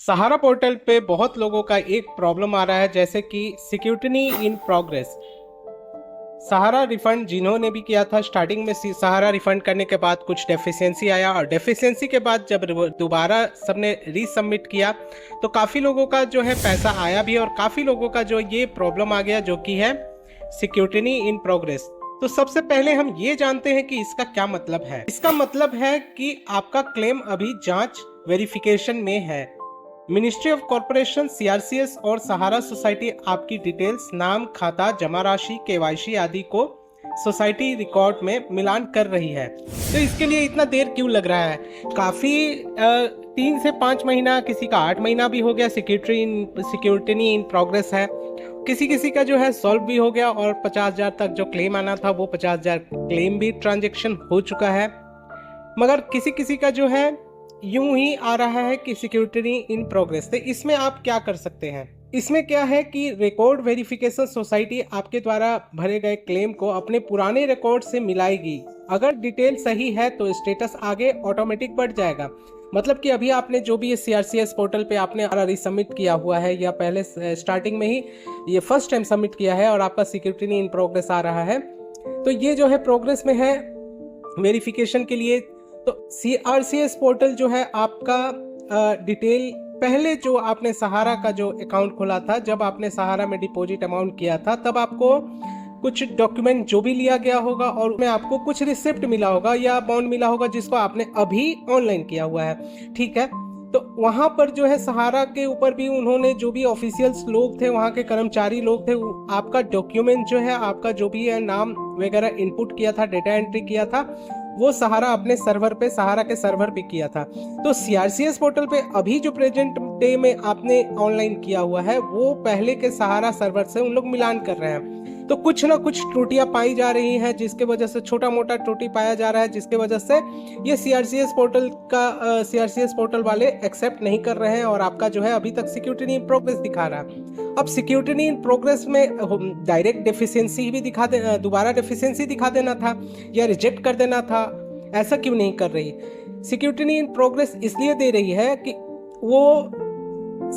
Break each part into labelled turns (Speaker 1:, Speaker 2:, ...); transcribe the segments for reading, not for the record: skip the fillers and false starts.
Speaker 1: सहारा portal पे बहुत लोगों का एक प्रॉब्लम आ रहा है, जैसे कि security in progress. Sahara refund जिन्होंने भी किया था, स्टार्टिंग में सहारा रिफंड करने के बाद कुछ डेफिशिएंसी आया और डेफिशिएंसी के बाद जब दोबारा सबने रीसबमिट किया तो काफ़ी लोगों का जो है पैसा आया भी और काफ़ी लोगों का जो ये प्रॉब्लम आ गया, जो कि है सिक्योरिटी इन प्रोग्रेस। तो सबसे पहले हम ये जानते हैं कि इसका क्या मतलब है। इसका मतलब है कि आपका क्लेम अभी जांच वेरिफिकेशन में है। मिनिस्ट्री ऑफ कॉर्पोरेशन, सीआरसीएस और सहारा सोसाइटी आपकी डिटेल्स, नाम, खाता, जमा राशि, केवाईसी आदि को सोसाइटी रिकॉर्ड में मिलान कर रही है। तो इसके लिए इतना देर क्यों लग रहा है? काफ़ी 3 से 5 महीना, किसी का 8 महीना भी हो गया। सिक्योरिटी इन प्रोग्रेस है। किसी का जो है सॉल्व भी हो गया और 50,000 तक जो क्लेम आना था वो 50,000 क्लेम भी ट्रांजेक्शन हो चुका है। मगर किसी का जो है यूं ही आ रहा है कि सिक्योरिटी इन प्रोग्रेस। तो इसमें आप क्या कर सकते हैं? इसमें क्या है कि रिकॉर्ड वेरिफिकेशन सोसाइटी आपके द्वारा भरे गए क्लेम को अपने पुराने रिकॉर्ड से मिलाएगी। अगर डिटेल सही है तो स्टेटस आगे ऑटोमेटिक बढ़ जाएगा। मतलब कि अभी आपने जो भी सीआरसीएस पोर्टल पे आपने रीसबमिट किया हुआ है या पहले स्टार्टिंग में ही ये फर्स्ट टाइम सबमिट किया है और आपका सिक्योरिटी इन प्रोग्रेस आ रहा है, तो ये जो है प्रोग्रेस में है वेरिफिकेशन के लिए। तो सीआरसीएस पोर्टल जो है आपका डिटेल, पहले जो आपने सहारा का जो अकाउंट खोला था, जब आपने सहारा में डिपॉजिट अमाउंट किया था, तब आपको कुछ डॉक्यूमेंट जो भी लिया गया होगा और उसमें आपको कुछ रिसिप्ट मिला होगा या बॉन्ड मिला होगा जिसको आपने अभी ऑनलाइन किया हुआ है, ठीक है। तो वहाँ पर जो है सहारा के ऊपर भी उन्होंने, जो भी ऑफिशियल्स लोग थे, वहाँ के कर्मचारी लोग थे, आपका डॉक्यूमेंट जो है, आपका जो भी है नाम वगैरह इनपुट किया था, डेटा एंट्री किया था, वो सहारा अपने सर्वर पे, सहारा के सर्वर पे किया था। तो सीआरसीएस पोर्टल पे अभी जो प्रेजेंट डे में आपने ऑनलाइन किया हुआ है वो पहले के सहारा सर्वर से उन लोग मिलान कर रहे हैं। तो कुछ ना कुछ त्रुटियां पाई जा रही हैं, जिसके वजह से छोटा मोटा त्रुटि पाया जा रहा है, जिसके वजह से ये सीआरसीएस पोर्टल वाले एक्सेप्ट नहीं कर रहे हैं और आपका जो है अभी तक सिक्योरिटी इन प्रोग्रेस दिखा रहा है। अब सिक्योरिटी इन प्रोग्रेस में डायरेक्ट डेफिशिएंसी भी दोबारा डेफिशिएंसी दिखा देना था या रिजेक्ट कर देना था, ऐसा क्यों नहीं कर रही? सिक्योरिटी इन प्रोग्रेस इसलिए दे रही है कि वो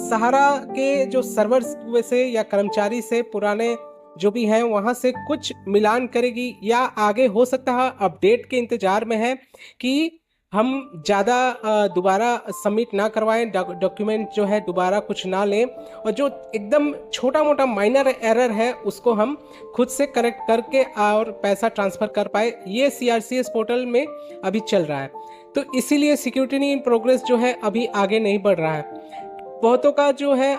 Speaker 1: सहारा के जो सर्वर से या कर्मचारी से पुराने जो भी हैं वहाँ से कुछ मिलान करेगी, या आगे हो सकता है अपडेट के इंतजार में है कि हम ज़्यादा दोबारा सबमिट ना करवाएं, डॉक्यूमेंट जो है दोबारा कुछ ना लें, और जो एकदम छोटा मोटा माइनर एरर है उसको हम खुद से करेक्ट करके और पैसा ट्रांसफ़र कर पाए। ये सीआरसीएस पोर्टल में अभी चल रहा है। तो इसीलिए सिक्योरिटी इन प्रोग्रेस जो है अभी आगे नहीं बढ़ रहा है। बहुतों का जो है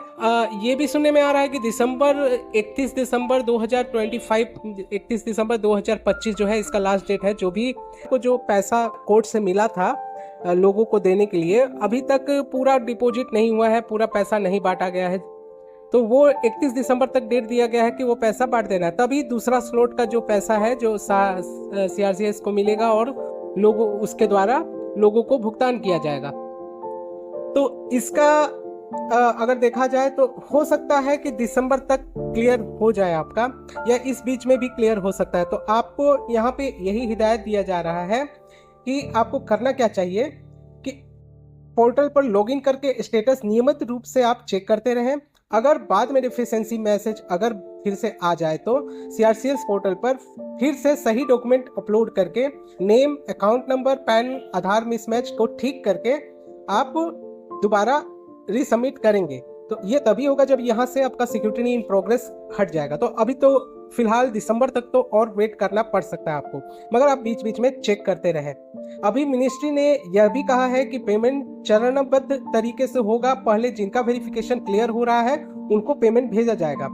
Speaker 1: ये भी सुनने में आ रहा है कि 31 दिसंबर 2025, 31 दिसंबर 2025 जो है इसका लास्ट डेट है। जो पैसा कोर्ट से मिला था लोगों को देने के लिए, अभी तक पूरा डिपॉजिट नहीं हुआ है, पूरा पैसा नहीं बांटा गया है। तो वो 31 दिसंबर तक डेट दिया गया है कि वो पैसा बांट देना है, तभी दूसरा स्लॉट का जो पैसा है जो सीआरसीएस को मिलेगा और लोगों उसके द्वारा लोगों को भुगतान किया जाएगा। तो इसका अगर देखा जाए तो हो सकता है कि दिसंबर तक क्लियर हो जाए आपका, या इस बीच में भी क्लियर हो सकता है। तो आपको यहाँ पे यही हिदायत दिया जा रहा है कि आपको करना क्या चाहिए कि पोर्टल पर लॉगिन करके स्टेटस नियमित रूप से आप चेक करते रहें। अगर बाद में डेफिशिएंसी मैसेज अगर फिर से आ जाए तो सीआरसीएस पोर्टल पर फिर से सही डॉक्यूमेंट अपलोड करके नेम, अकाउंट नंबर, पैन, आधार मिसमैच को ठीक करके आप दोबारा रीसबमिट करेंगे। तो ये तभी होगा जब यहाँ से आपका सिक्योरिटी इन प्रोग्रेस हट जाएगा। तो अभी तो फिलहाल दिसंबर तक तो और वेट करना पड़ सकता है आपको, मगर आप बीच बीच में चेक करते रहें। अभी मिनिस्ट्री ने यह भी कहा है कि पेमेंट चरणबद्ध तरीके से होगा। पहले जिनका वेरिफिकेशन क्लियर हो रहा है उनको पेमेंट भेजा जाएगा,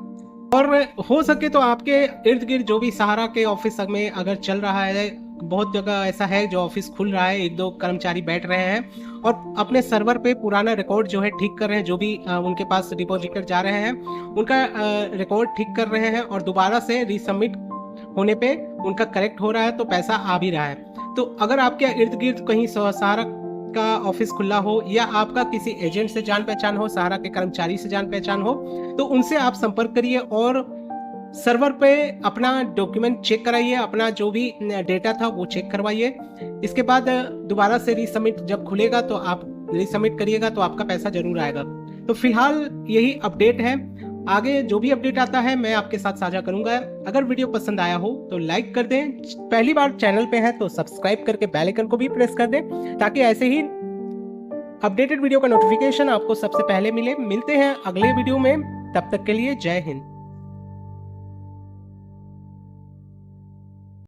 Speaker 1: और हो सके तो आपके इर्द गिर्द जो भी सहारा के ऑफिस में अगर चल रहा है, बहुत जगह ऐसा है जो ऑफिस खुल रहा है, 1-2 कर्मचारी बैठ रहे हैं और अपने सर्वर पे पुराना रिकॉर्ड जो है ठीक कर रहे हैं। जो भी उनके पास डिपॉजिटर जा रहे हैं उनका रिकॉर्ड ठीक कर रहे हैं और दोबारा से रीसबमिट होने पे उनका करेक्ट हो रहा है, तो पैसा आ भी रहा है। तो अगर आपके इर्द गिर्द कहीं सहारा का ऑफिस खुला हो या आपका किसी एजेंट से जान पहचान हो, सहारा के कर्मचारी से जान पहचान हो, तो उनसे आप संपर्क करिए और सर्वर पे अपना डॉक्यूमेंट चेक कराइए, अपना जो भी डेटा था वो चेक करवाइए। इसके बाद दोबारा से रीसबमिट जब खुलेगा तो आप रीसबमिट करिएगा तो आपका पैसा जरूर आएगा। तो फिलहाल यही अपडेट है। आगे जो भी अपडेट आता है मैं आपके साथ साझा करूंगा। अगर वीडियो पसंद आया हो तो लाइक कर दें, पहली बार चैनल पे हैं तो सब्सक्राइब करके बेल आइकन को भी प्रेस कर दें ताकि ऐसे ही अपडेटेड वीडियो का नोटिफिकेशन आपको सबसे पहले मिले। मिलते हैं अगले वीडियो में, तब तक के लिए जय हिंद।